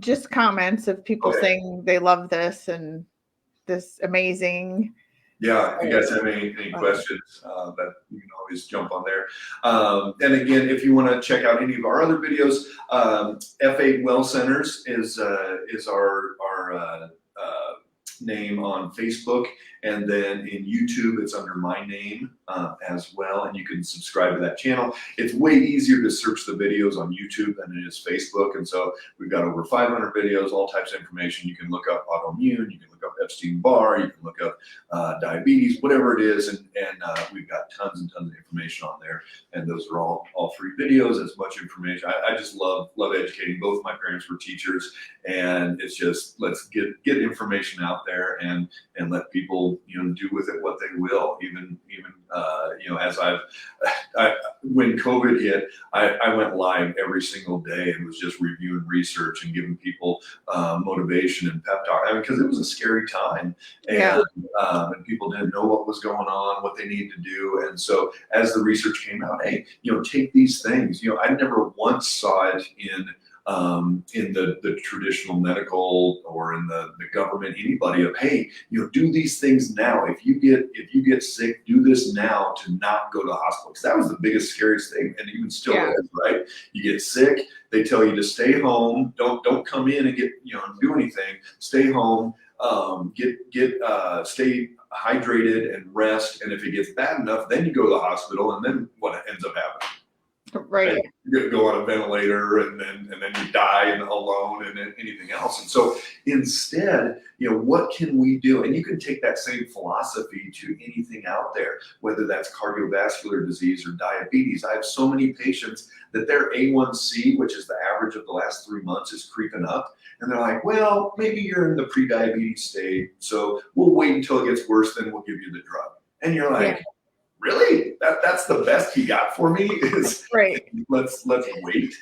Just comments of people saying they love this and this amazing. Yeah, if you guys have any questions, that you can always jump on there. And again, if you want to check out any of our other videos, F8 Well Centers is our name on Facebook, and then in YouTube it's under my name as well, and you can subscribe to that channel. It's way easier to search the videos on YouTube than it is Facebook, and so we've got over 500 videos, all types of information. You can look up autoimmune, you can look up Epstein-Barr, you can look up diabetes, whatever it is, and we've got tons and tons of information on there, and those are all free videos, as much information. I just love educating. Both my parents were teachers, and it's just, let's get information out there and let people do with it what they will. Even as when COVID hit, I went live every single day and was just reviewing research and giving people motivation and pep talk. I mean, because it was a scary time, and people didn't know what was going on, what they needed to do. And so as the research came out, hey, take these things. I never once saw it in the traditional medical or in the government, anybody, of, hey, do these things now. If you get sick, do this now to not go to the hospital. Because that was the biggest, scariest thing, and even still is, right? You get sick, they tell you to stay home. Don't come in and get do anything. Stay home. Stay hydrated and rest. And if it gets bad enough, then you go to the hospital, and then what ends up happening? Right. You go on a ventilator, and then you die and alone, and then anything else. And so instead, what can we do? And you can take that same philosophy to anything out there, whether that's cardiovascular disease or diabetes. I have so many patients that their A1C, which is the average of the last 3 months, is creeping up. And they're like, well, maybe you're in the pre-diabetes state, so we'll wait until it gets worse, then we'll give you the drug. And you're like, really? That's the best you got for me? Is right? Let's wait.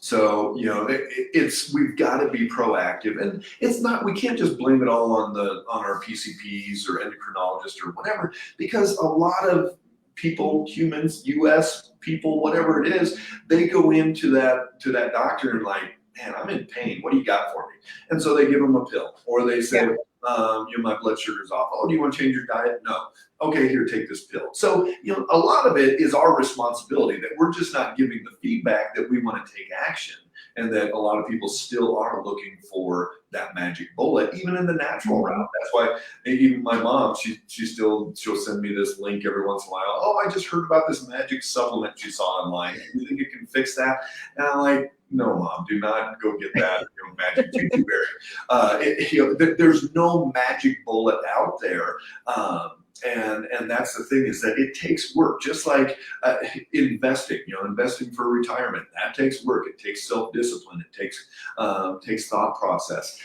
So, we've got to be proactive, and it's not, we can't just blame it all on our PCPs or endocrinologists or whatever, because a lot of people, humans, US people, whatever it is, they go into that doctor and like, man, I'm in pain. What do you got for me? And so they give them a pill, or they say, my blood sugar's off. Oh, do you want to change your diet? No. Okay, here, take this pill. So, a lot of it is our responsibility, that we're just not giving the feedback that we want to take action. And that a lot of people still are looking for that magic bullet, even in the natural route. That's why even my mom, she'll send me this link every once in a while. Oh, I just heard about this magic supplement she saw online. You think it can fix that? And I'm like, no, Mom, do not go get that magic juju berry. There's no magic bullet out there. And that's the thing, is that it takes work, just like investing for retirement. That takes work. It takes self-discipline. It takes thought process.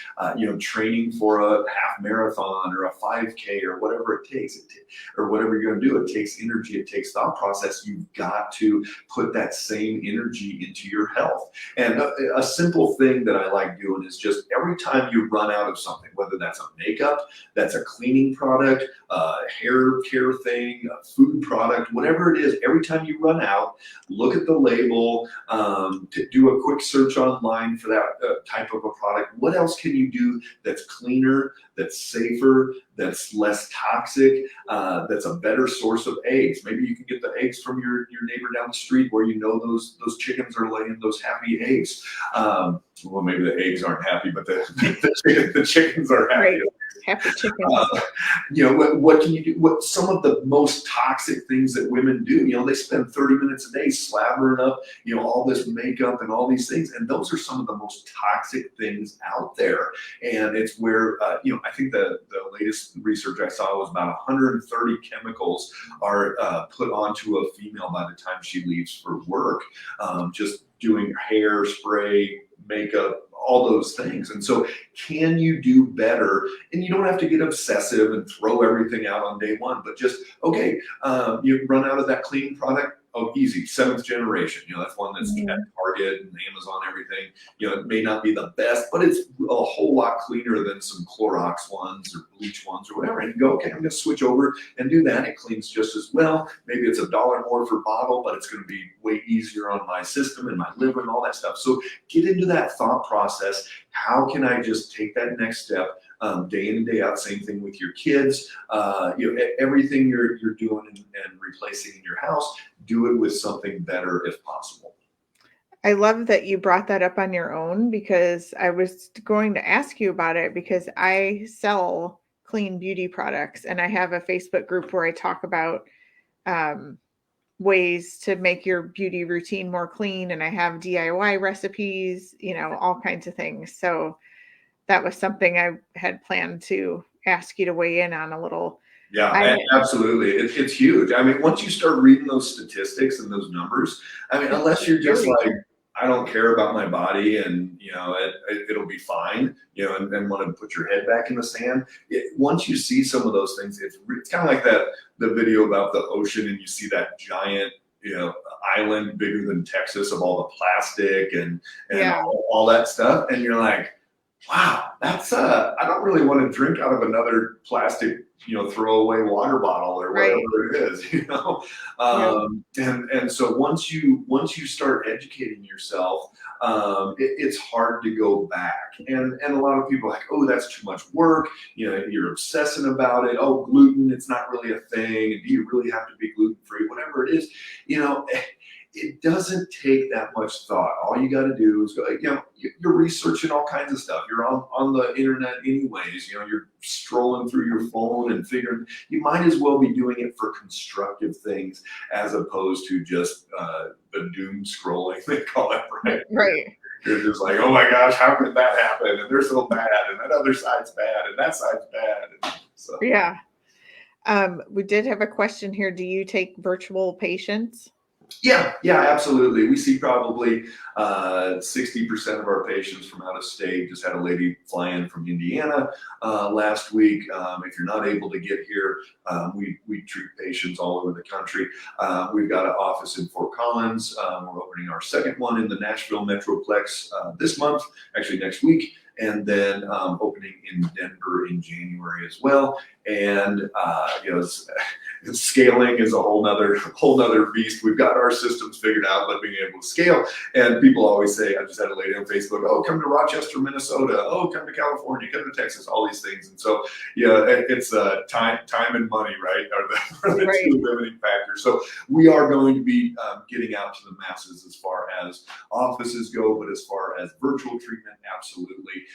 Training for a half marathon or a 5K or whatever it takes, or whatever you're going to do. It takes energy. It takes thought process. You've got to put that same energy into your health. And a simple thing that I like doing is just every time you run out of something, whether that's a makeup, that's a cleaning product, hair care thing, a food product, whatever it is, every time you run out, look at the label, to do a quick search online for that type of a product. What else can you do that's cleaner, that's safer, that's less toxic, that's a better source of eggs? Maybe you can get the eggs from your neighbor down the street, where those chickens are laying those happy eggs. Well, maybe the eggs aren't happy, but the chickens are happy. Right. Happy chickens. What can you do? What some of the most toxic things that women do? They spend 30 minutes a day slathering up, all this makeup and all these things, and those are some of the most toxic things out there. And it's where I think the latest research I saw was about 130 chemicals are put onto a female by the time she leaves for work, just doing hair spray, makeup, all those things. And so, can you do better? And you don't have to get obsessive and throw everything out on day one, but just, okay, you run out of that cleaning product. Oh, easy, 7th generation. That's one that's at Target and Amazon, everything. It may not be the best, but it's a whole lot cleaner than some Clorox ones or bleach ones or whatever. And you go, okay, I'm going to switch over and do that. It cleans just as well. Maybe it's $1 more per bottle, but it's going to be way easier on my system and my liver and all that stuff. So get into that thought process. How can I just take that next step? Day in and day out. Same thing with your kids. Everything you're doing and replacing in your house, do it with something better if possible. I love that you brought that up on your own, because I was going to ask you about it, because I sell clean beauty products, and I have a Facebook group where I talk about ways to make your beauty routine more clean, and I have DIY recipes, all kinds of things. So that was something I had planned to ask you to weigh in on a little. Yeah, absolutely. It's huge. I mean, once you start reading those statistics and those numbers, unless you're just like, I don't care about my body and, it'll be fine, and want to put your head back in the sand. Once you see some of those things, it's kind of like the video about the ocean, and you see that giant, island bigger than Texas of all the plastic and all that stuff. And you're like, wow, that's I don't really want to drink out of another plastic, throwaway water bottle or whatever it is, And so once you start educating yourself, it's hard to go back. And a lot of people are like, oh, that's too much work. You're obsessing about it. Oh, gluten, it's not really a thing. And do you really have to be gluten-free? Whatever it is, it doesn't take that much thought. All you got to do is go, you're researching all kinds of stuff. You're on the internet anyways, you're strolling through your phone and figuring, you might as well be doing it for constructive things as opposed to just the doom scrolling, they call it, right? Right. You're just like, oh my gosh, how could that happen? And they're so bad, and that other side's bad, and that side's bad. And so. Yeah. We did have a question here. Do you take virtual patients? Yeah, absolutely. We see probably 60% of our patients from out of state. Just had a lady fly in from Indiana last week. If you're not able to get here, we treat patients all over the country. We've got an office in Fort Collins. We're opening our second one in the Nashville Metroplex this month, actually next week, and then opening in Denver in January as well. And scaling is a whole nother beast. We've got our systems figured out, but being able to scale. And people always say, I just had a lady on Facebook, oh, come to Rochester, Minnesota. Oh, come to California, come to Texas, all these things. And so, it's time and money, right? Are the Right. two limiting factors. So we are going to be getting out to the masses as far as offices go, but as far as virtual treatment, absolutely.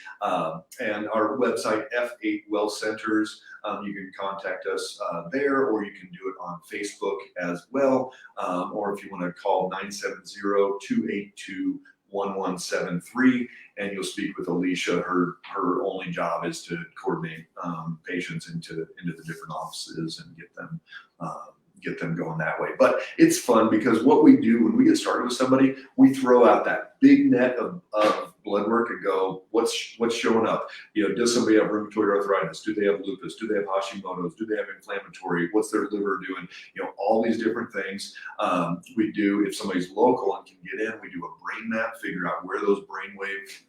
And our website, F8 Well Centers, you can contact us there, or you can do it on Facebook as well. Or if you want to call 970-282-1173, and you'll speak with Alicia. Her only job is to coordinate patients into the different offices and get them going that way. But it's fun because what we do when we get started with somebody, we throw out that big net of blood work and go, what's showing up? Does somebody have rheumatoid arthritis? Do they have lupus? Do they have Hashimoto's? Do they have inflammatory? What's their liver doing? All these different things. We do, if somebody's local and can get in, we do a brain map, figure out where those brainwave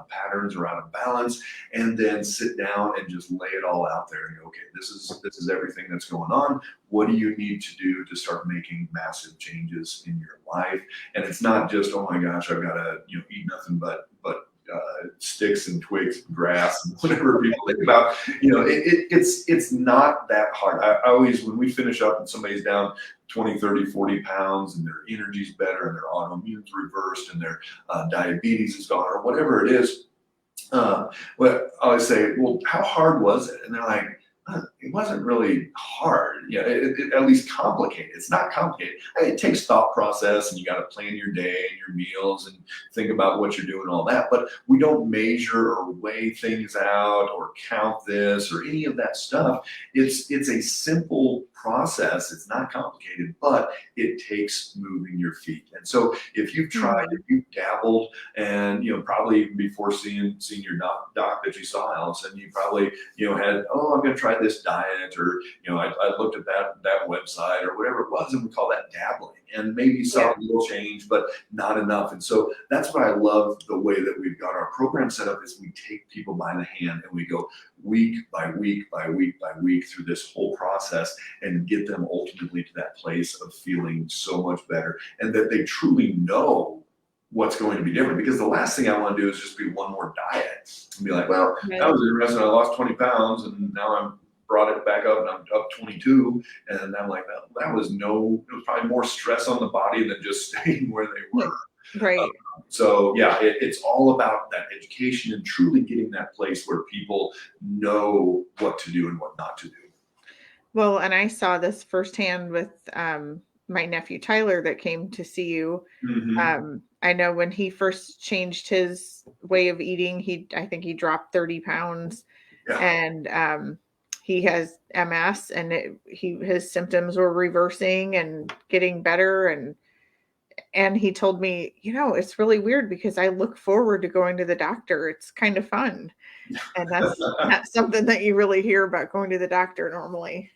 patterns are out of balance, and then sit down and just lay it all out there and go, okay, this is everything that's going on. What do you need to do to start making massive changes in your life? And it's not just, oh my gosh, I've got to eat nothing but sticks and twigs and grass and whatever people think about. It's not that hard. I always, when we finish up and somebody's down 20, 30, 40 pounds and their energy's better and their autoimmunity's reversed and their diabetes is gone or whatever it is, I always say, well, how hard was it? And they're like, it wasn't really hard. It at least complicated. It's not complicated. It takes thought process, and you got to plan your day and your meals and think about what you're doing, all that. But we don't measure or weigh things out or count this or any of that stuff. It's a simple process. It's not complicated, but it takes moving your feet. And so if you've tried, if you've dabbled, and probably even before seeing your doc that you saw, Alison, you probably had, oh, I'm going to try this diet, or I looked at that website or whatever it was, and we call that dabbling, and maybe saw a little change, but not enough. And so that's what I love, the way that we've got our program set up, is we take people by the hand and we go week by week by week by week through this whole process and get them ultimately to that place of feeling so much better, and that they truly know what's going to be different. Because the last thing I want to do is just be one more diet and be like, well, that was interesting. I lost 20 pounds and now I'm brought it back up and I'm up 22. And I'm like, well, it was probably more stress on the body than just staying where they were. Right. So yeah, it's all about that education and truly getting that place where people know what to do and what not to do. Well, and I saw this firsthand with my nephew Tyler that came to see you. Mm-hmm. I know when he first changed his way of eating, I think he dropped 30 pounds, and he has MS, and his symptoms were reversing and getting better, and he told me, it's really weird because I look forward to going to the doctor. It's kind of fun, and that's not something that you really hear about going to the doctor normally.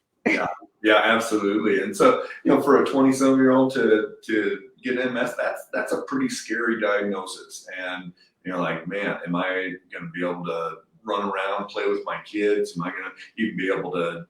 Yeah, absolutely. And so, for a 20-some-year-old to get MS, that's a pretty scary diagnosis. And like, man, am I going to be able to run around, play with my kids? Am I going to even be able to,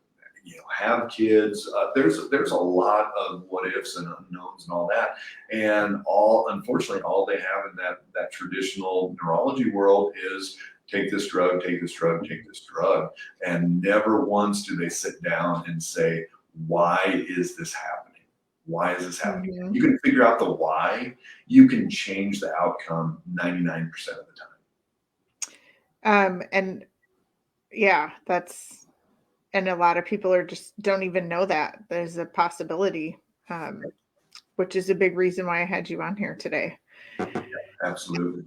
have kids? There's a lot of what ifs and unknowns and all that. And unfortunately, all they have in that traditional neurology world is take this drug, take this drug, take this drug. And never once do they sit down and say, why is this happening? Why is this happening? Mm-hmm. You can figure out the why, you can change the outcome 99% of the time. And yeah, and a lot of people don't even know that there's a possibility, which is a big reason why I had you on here today. Yeah, absolutely.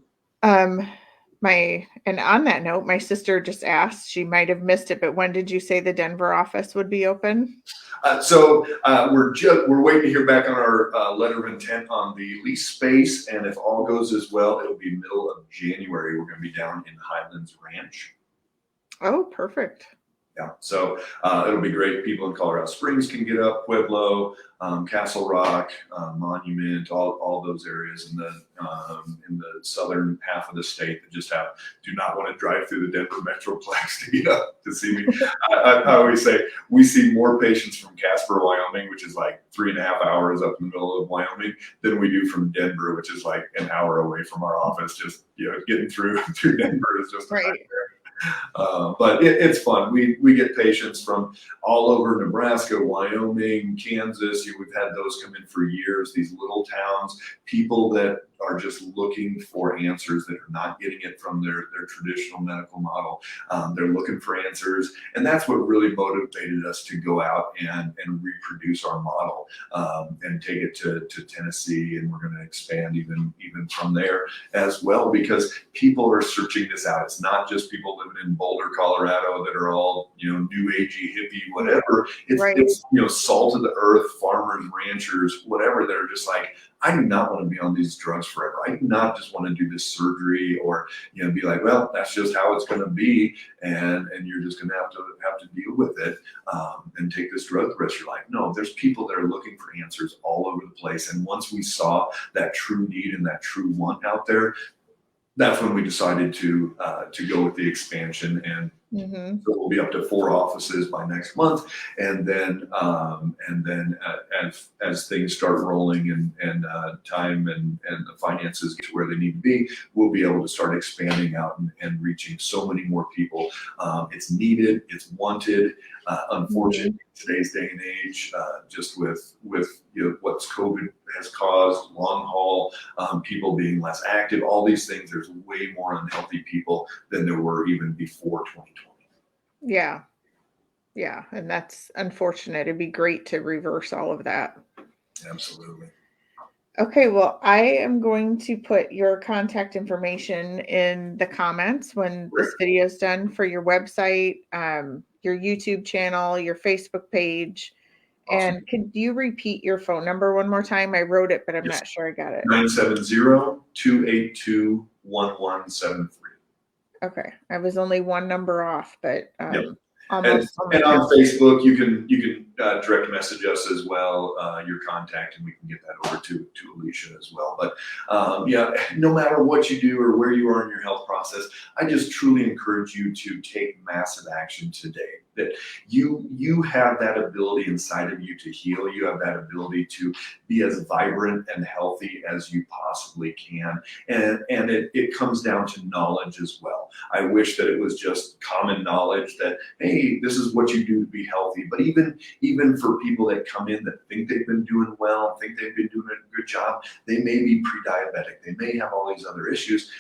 And on that note, my sister just asked, she might have missed it, but when did you say the Denver office would be open? We're waiting to hear back on our letter of intent on the lease space, and if all goes as well, it'll be middle of January. We're going to be down in Highlands Ranch. Oh, perfect. Yeah, so it'll be great. People in Colorado Springs can get up, Pueblo, Castle Rock, Monument, all those areas in the southern half of the state that just do not want to drive through the Denver Metroplex to get up to see me. I always say we see more patients from Casper, Wyoming, which is like 3.5 hours up in the middle of Wyoming, than we do from Denver, which is like an hour away from our office. Just getting through Denver is just a nightmare. But it's fun. We get patients from all over Nebraska, Wyoming, Kansas. We've had those come in for years. These little towns, people that are just looking for answers that are not getting it from their traditional medical model. They're looking for answers, and that's what really motivated us to go out and reproduce our model and take it to Tennessee, and we're going to expand even from there as well, because people are searching this out. It's not just people living in Boulder, Colorado that are all new agey hippie whatever. It's salt of the earth farmers, ranchers, whatever, that are just like, I do not want to be on these drugs forever. I do not just want to do this surgery or be like, well, that's just how it's going to be, and you're just going to have to deal with it and take this drug the rest of your life. No, there's people that are looking for answers all over the place, and once we saw that true need and that true want out there, that's when we decided to go with the expansion, and so we'll be up to 4 offices by next month, and then as things start rolling and time and the finances get to where they need to be, we'll be able to start expanding out and reaching so many more people. It's needed, it's wanted. Unfortunately, in today's day and age, just with what's COVID has caused, long haul, people being less active, all these things, there's way more unhealthy people than there were even before 2020. Yeah, and that's unfortunate. It'd be great to reverse all of that. Absolutely. Okay, well, I am going to put your contact information in the comments when this video is done, for your website, your YouTube channel, your Facebook page. Awesome. And could you repeat your phone number one more time? I wrote it, but I'm not sure I got it. 970-282-1173. Okay, I was only one number off, but almost. And on Facebook, you can direct message us as well, your contact, and we can get that over to Alicia as well. But no matter what you do or where you are in your health process, I just truly encourage you to take massive action today. That you have that ability inside of you to heal. You have that ability to be as vibrant and healthy as you possibly can. And it comes down to knowledge as well. I wish that it was just common knowledge that, hey, this is what you do to be healthy. But even for people that come in that think they've been doing well, think they've been doing a good job, they may be pre-diabetic. They may have all these other issues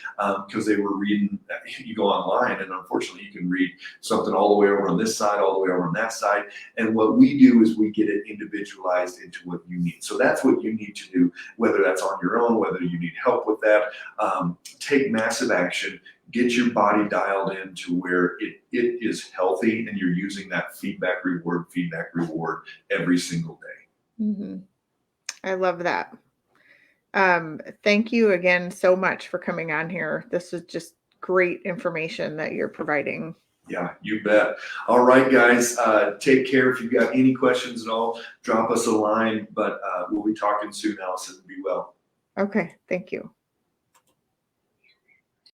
because they were reading. You go online, and unfortunately, you can read something all the way over on this side, all the way over on that side. And what we do is we get it individualized into what you need. So that's what you need to do, whether that's on your own, whether you need help with that. Take massive action. Get your body dialed in to where it is healthy, and you're using that feedback reward every single day. I love that. Thank you again so much for coming on here. This is just great information that you're providing. Yeah, you bet. All right, guys, take care. If you've got any questions at all, drop us a line, but we'll be talking soon, Alison. Be well. Okay, thank you.